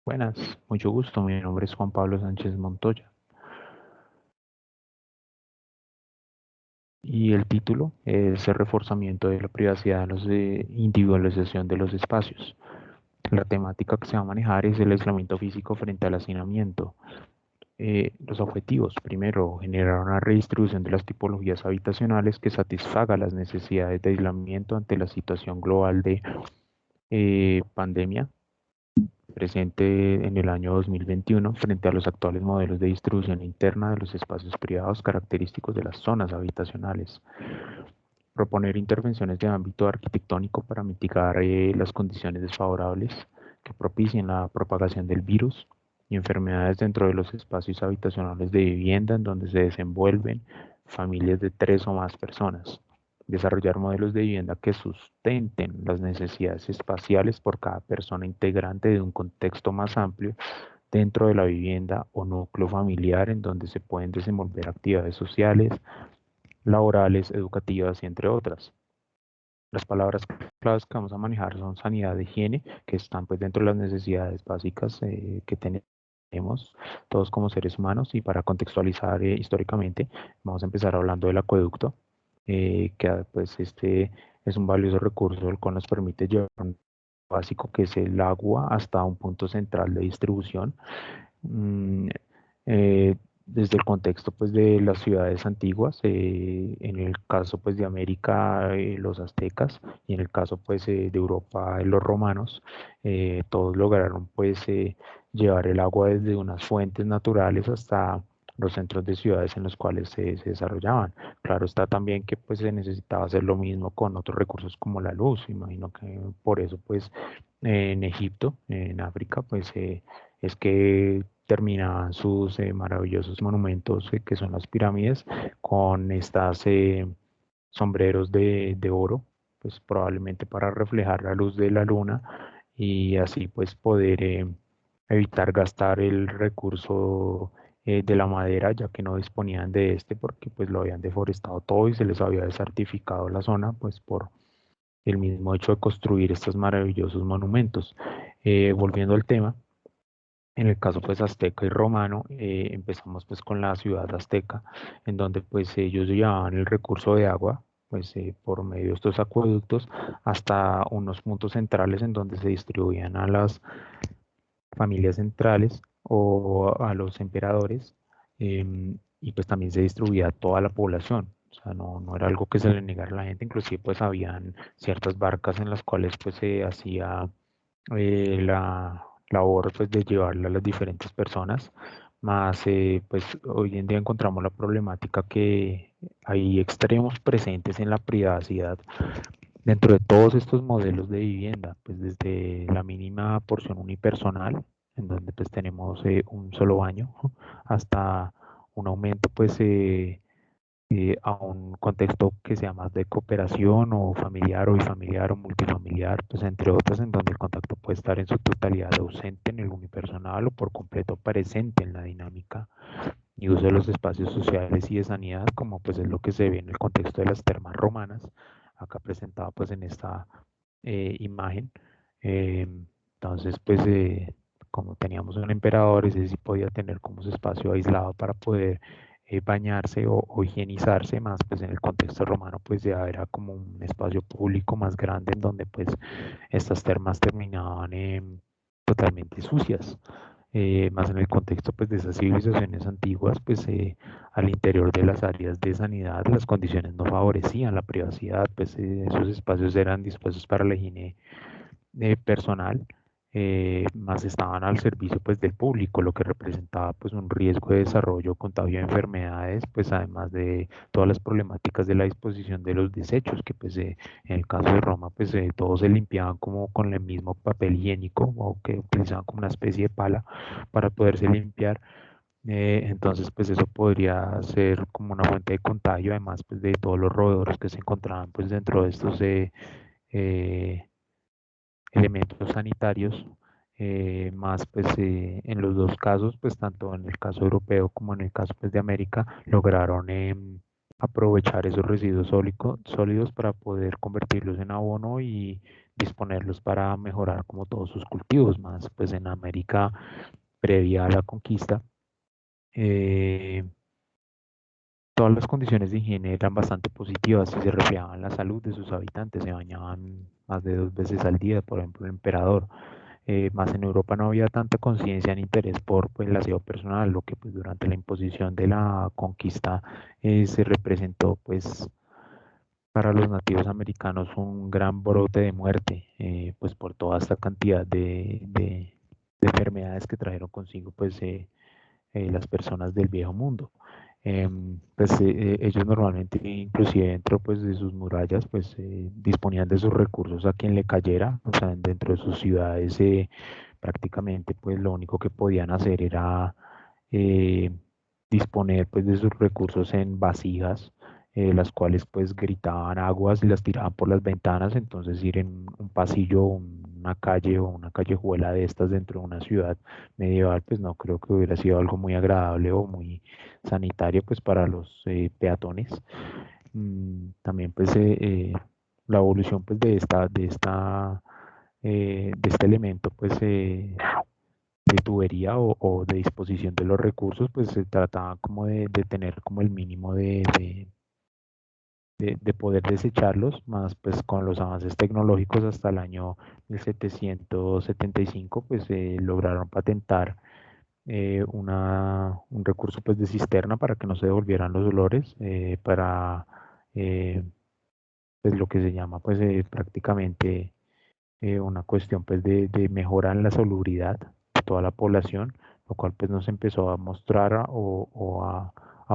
Buenas, mucho gusto. Mi nombre es Juan Pablo Sánchez Montoya y el título es el reforzamiento de la privacidad en individualización de los espacios. La temática que se va a manejar es el aislamiento físico frente al hacinamiento. Los objetivos, primero, generar una redistribución de las tipologías habitacionales que satisfaga las necesidades de aislamiento ante la situación global de pandemia presente en el año 2021 frente a los actuales modelos de distribución interna de los espacios privados característicos de las zonas habitacionales. Proponer intervenciones de ámbito arquitectónico para mitigar las condiciones desfavorables que propicien la propagación del virus y enfermedades dentro de los espacios habitacionales de vivienda en donde se desenvuelven familias de 3 o más personas. Desarrollar modelos de vivienda que sustenten las necesidades espaciales por cada persona integrante de un contexto más amplio dentro de la vivienda o núcleo familiar en donde se pueden desenvolver actividades sociales, laborales, educativas y entre otras. Las palabras claves que vamos a manejar son sanidad de higiene, que están pues dentro de las necesidades básicas que tenemos todos como seres humanos. Y para contextualizar históricamente, vamos a empezar hablando del acueducto, que pues este es un valioso recurso el cual nos permite llevar un básico que es el agua hasta un punto central de distribución. Mm, Desde el contexto pues de las ciudades antiguas, en el caso pues de América, los aztecas, y en el caso pues de Europa, los romanos, todos lograron pues llevar el agua desde unas fuentes naturales hasta los centros de ciudades en los cuales se desarrollaban. Claro está también que pues se necesitaba hacer lo mismo con otros recursos como la luz. Imagino que por eso pues en Egipto, en África, pues es que terminaban sus maravillosos monumentos, que son las pirámides, con estas sombreros de oro, pues probablemente para reflejar la luz de la luna y así pues poder evitar gastar el recurso de la madera, ya que no disponían de este porque pues lo habían deforestado todo y se les había desertificado la zona pues por el mismo hecho de construir estos maravillosos monumentos. Volviendo al tema, en el caso pues azteca y romano, empezamos pues con la ciudad azteca, en donde pues ellos llevaban el recurso de agua pues por medio de estos acueductos hasta unos puntos centrales en donde se distribuían a las familias centrales o a los emperadores, y pues también se distribuía a toda la población. O sea, no era algo que se le negara a la gente, inclusive pues habían ciertas barcas en las cuales pues se hacía la labor pues de llevarla a las diferentes personas, más pues hoy en día encontramos la problemática que hay extremos presentes en la privacidad dentro de todos estos modelos de vivienda, pues desde la mínima porción unipersonal, en donde pues tenemos un solo baño, hasta un aumento pues a un contexto que sea más de cooperación o familiar o bifamiliar o multifamiliar, pues entre otras, en donde el contacto puede estar en su totalidad ausente en el unipersonal o por completo presente en la dinámica y uso de los espacios sociales y de sanidad, como pues es lo que se ve en el contexto de las termas romanas, acá presentado pues en esta imagen. Eh, entonces pues como teníamos un emperador, ese sí podía tener como su espacio aislado para poder bañarse o higienizarse, más pues en el contexto romano pues ya era como un espacio público más grande en donde pues estas termas terminaban totalmente sucias. Más en el contexto pues de esas civilizaciones antiguas, pues al interior de las áreas de sanidad las condiciones no favorecían la privacidad, pues esos espacios eran dispuestos para la higiene personal, más estaban al servicio pues del público, lo que representaba pues un riesgo de desarrollo, contagio de enfermedades, pues además de todas las problemáticas de la disposición de los desechos, que pues en el caso de Roma pues todos se limpiaban como con el mismo papel higiénico o que utilizaban como una especie de pala para poderse limpiar. Entonces pues eso podría ser como una fuente de contagio, además pues de todos los roedores que se encontraban pues dentro de estos eh, elementos sanitarios, más pues en los dos casos, pues tanto en el caso europeo como en el caso pues de América, lograron aprovechar esos residuos sólidos para poder convertirlos en abono y disponerlos para mejorar como todos sus cultivos, más pues en América previa a la conquista. eh, Todas las condiciones de higiene eran bastante positivas y se reflejaban en la salud de sus habitantes. Se bañaban más de 2 veces al día, por ejemplo, el emperador. Más en Europa no había tanta conciencia ni interés por pues, el aseo personal, lo que pues, durante la imposición de la conquista se representó pues para los nativos americanos un gran brote de muerte, pues por toda esta cantidad de enfermedades que trajeron consigo pues las personas del viejo mundo. Ellos normalmente, inclusive dentro pues, de sus murallas, pues disponían de sus recursos a quien le cayera, o sea, dentro de sus ciudades prácticamente pues lo único que podían hacer era eh, disponer pues de sus recursos en vasijas, las cuales pues gritaban aguas y las tiraban por las ventanas. Entonces ir en un pasillo, una calle o una callejuela de estas dentro de una ciudad medieval, pues no creo que hubiera sido algo muy agradable o muy sanitario pues para los peatones. También pues la evolución pues de este elemento pues de tubería o de disposición de los recursos, pues se trataba como de tener como el mínimo de poder desecharlos, más pues con los avances tecnológicos hasta el año 1775, pues lograron patentar un recurso pues de cisterna para que no se devolvieran los olores, para eh, pues lo que se llama pues prácticamente una cuestión pues de mejora en la salubridad de toda la población, lo cual pues nos empezó a mostrar a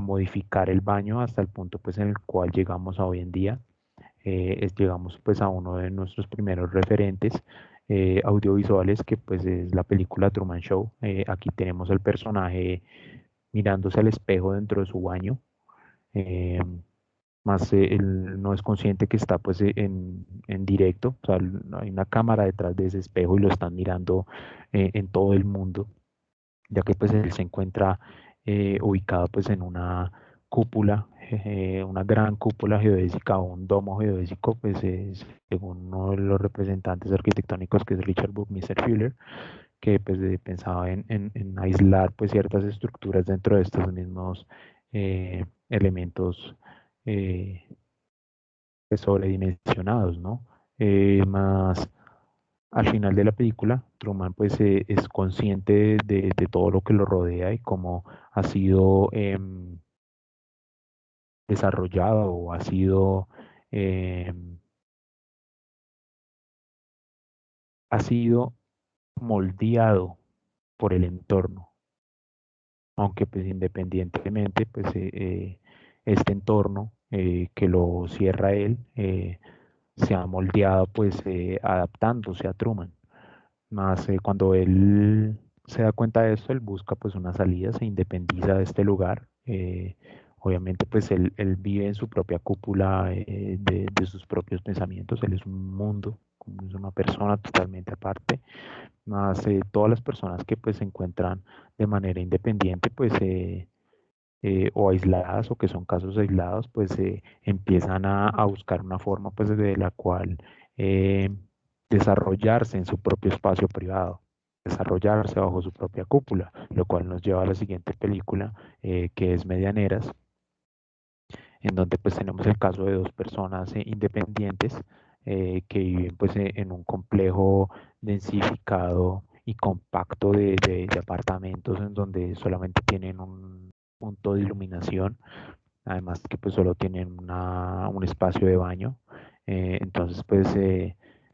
modificar el baño hasta el punto pues en el cual llegamos a hoy en día. Llegamos pues a uno de nuestros primeros referentes audiovisuales, que pues es la película Truman Show. Aquí tenemos el personaje mirándose al espejo dentro de su baño. eh, Más él no es consciente que está pues en directo, o sea, hay una cámara detrás de ese espejo y lo están mirando en todo el mundo, ya que pues él se encuentra ubicado pues en una cúpula, una gran cúpula geodésica o un domo geodésico, pues según uno de los representantes arquitectónicos, que es Richard Buckminster Fuller, que pues pensaba en aislar pues ciertas estructuras dentro de estos mismos elementos eh, pues, sobredimensionados, ¿no? Más al final de la película, Truman pues es consciente de todo lo que lo rodea y cómo ha sido desarrollado o em, ha sido moldeado por el entorno, aunque pues independientemente pues este entorno que lo cierra a él se ha moldeado pues adaptándose a Truman. Más cuando él se da cuenta de esto, él busca pues una salida, se independiza de este lugar. Obviamente pues él vive en su propia cúpula de sus propios pensamientos, él es un mundo, es una persona totalmente aparte, más todas las personas que pues se encuentran de manera independiente pues o aisladas o que son casos aislados pues empiezan a buscar una forma pues de la cual eh, desarrollarse en su propio espacio privado, desarrollarse bajo su propia cúpula, lo cual nos lleva a la siguiente película, que es Medianeras, en donde pues tenemos el caso de dos personas independientes que viven pues en un complejo densificado y compacto de apartamentos, en donde solamente tienen un punto de iluminación, además que pues solo tienen un espacio de baño. Entonces pues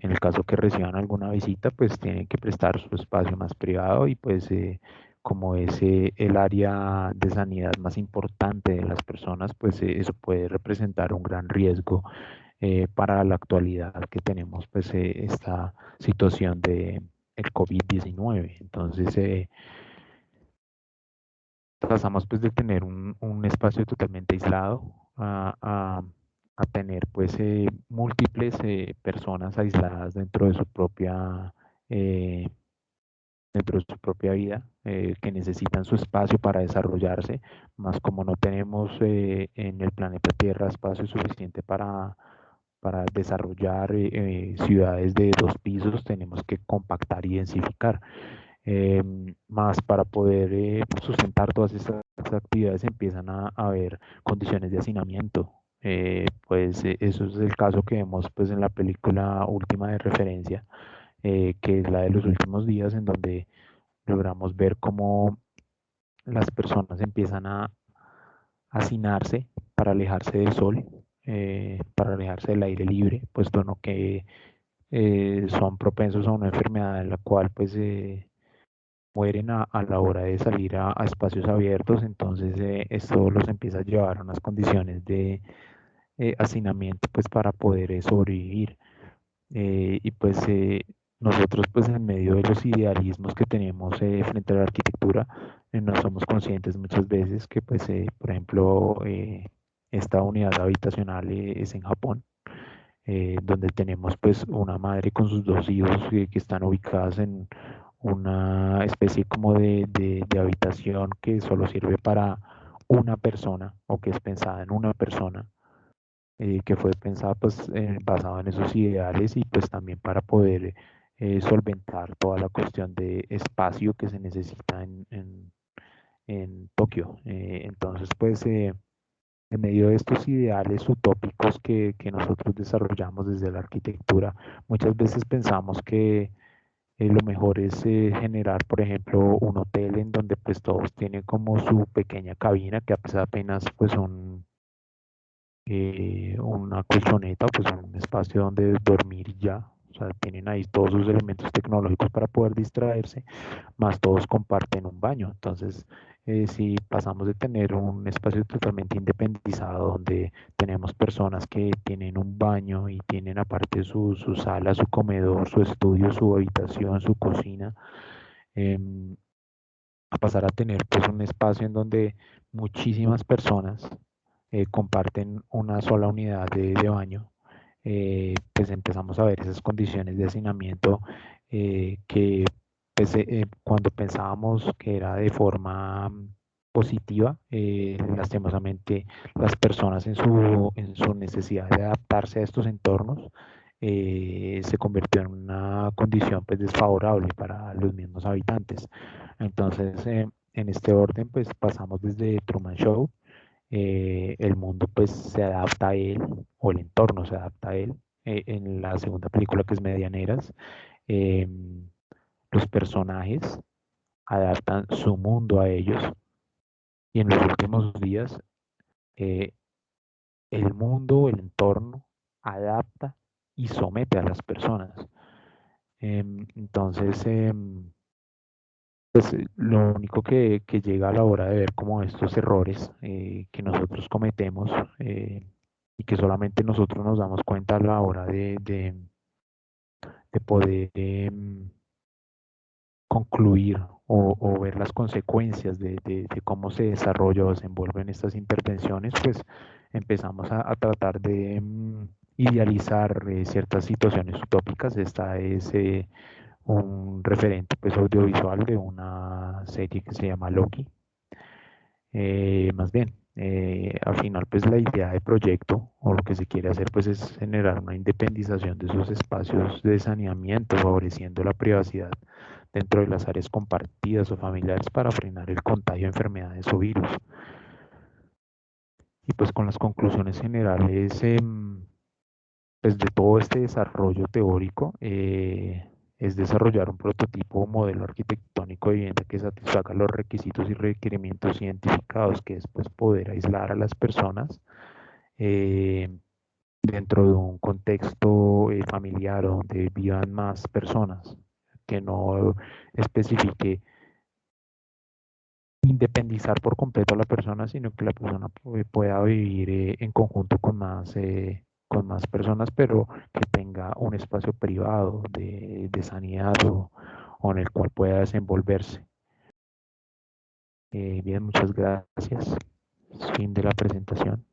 en el caso que reciban alguna visita pues tienen que prestar su espacio más privado y pues como es el área de sanidad más importante de las personas, pues eso puede representar un gran riesgo para la actualidad que tenemos pues esta situación de el COVID-19. Entonces pasamos pues de tener un espacio totalmente aislado a tener pues múltiples personas aisladas eh, dentro de su propia vida, que necesitan su espacio para desarrollarse, más como no tenemos en el planeta Tierra espacio suficiente para desarrollar ciudades de 2 pisos tenemos que compactar y densificar. Más para poder sustentar todas estas actividades empiezan a haber condiciones de hacinamiento. Pues eso es el caso que vemos pues en la película última de referencia, que es la de los últimos días, en donde logramos ver cómo las personas empiezan a hacinarse para alejarse del sol, para alejarse del aire libre, puesto no que son propensos a una enfermedad en la cual pues mueren a la hora de salir a espacios abiertos. Entonces esto los empieza a llevar a unas condiciones de hacinamiento pues para poder sobrevivir. Y pues nosotros pues en medio de los idealismos que tenemos frente a la arquitectura, no somos conscientes muchas veces que pues por ejemplo esta unidad habitacional es en Japón, donde tenemos pues una madre con sus 2 hijos que están ubicadas en una especie como de habitación que solo sirve para una persona o que es pensada en una persona, que fue pensada pues basado en esos ideales y pues también para poder solventar toda la cuestión de espacio que se necesita en Tokio. Entonces pues en medio de estos ideales utópicos que nosotros desarrollamos desde la arquitectura, muchas veces pensamos que lo mejor es generar, por ejemplo, un hotel en donde pues todos tienen como su pequeña cabina, que apenas pues una colchoneta, pues un espacio donde dormir y ya. O sea, tienen ahí todos sus elementos tecnológicos para poder distraerse, más todos comparten un baño. Entonces, si pasamos de tener un espacio totalmente independizado, donde tenemos personas que tienen un baño y tienen aparte su sala, su comedor, su estudio, su habitación, su cocina, em, a pasar a tener pues un espacio en donde muchísimas personas comparten una sola unidad de baño, pues empezamos a ver esas condiciones de hacinamiento que pues, cuando pensábamos que era de forma positiva, lastimosamente las personas en su necesidad de adaptarse a estos entornos se convirtió en una condición pues desfavorable para los mismos habitantes. Entonces, en este orden, pues pasamos desde Truman Show, el mundo pues se adapta a él, o el entorno se adapta a él. En la segunda película, que es Medianeras, eh, los personajes adaptan su mundo a ellos, y en los últimos días eh, el mundo, el entorno, adapta y somete a las personas. Entonces, pues lo único que llega a la hora de ver como estos errores que nosotros cometemos, y que solamente nosotros nos damos cuenta a la hora de poder concluir o ver las consecuencias de cómo se desarrolla o desenvuelven estas intervenciones, pues empezamos a tratar de idealizar ciertas situaciones utópicas. Esta es un referente pues audiovisual de una serie que se llama Loki. Más bien, al final pues la idea de proyecto o lo que se quiere hacer pues es generar una independización de esos espacios de saneamiento, favoreciendo la privacidad dentro de las áreas compartidas o familiares para frenar el contagio de enfermedades o virus. Y pues con las conclusiones generales pues de todo este desarrollo teórico, es desarrollar un prototipo o modelo arquitectónico de vivienda que satisfaga los requisitos y requerimientos identificados, que es pues poder aislar a las personas eh, dentro de un contexto familiar donde vivan más personas, que no especifique independizar por completo a la persona, sino que la persona pueda vivir en conjunto con más personas, pero que tenga un espacio privado de sanidad o en el cual pueda desenvolverse. Bien, muchas gracias. Fin de la presentación.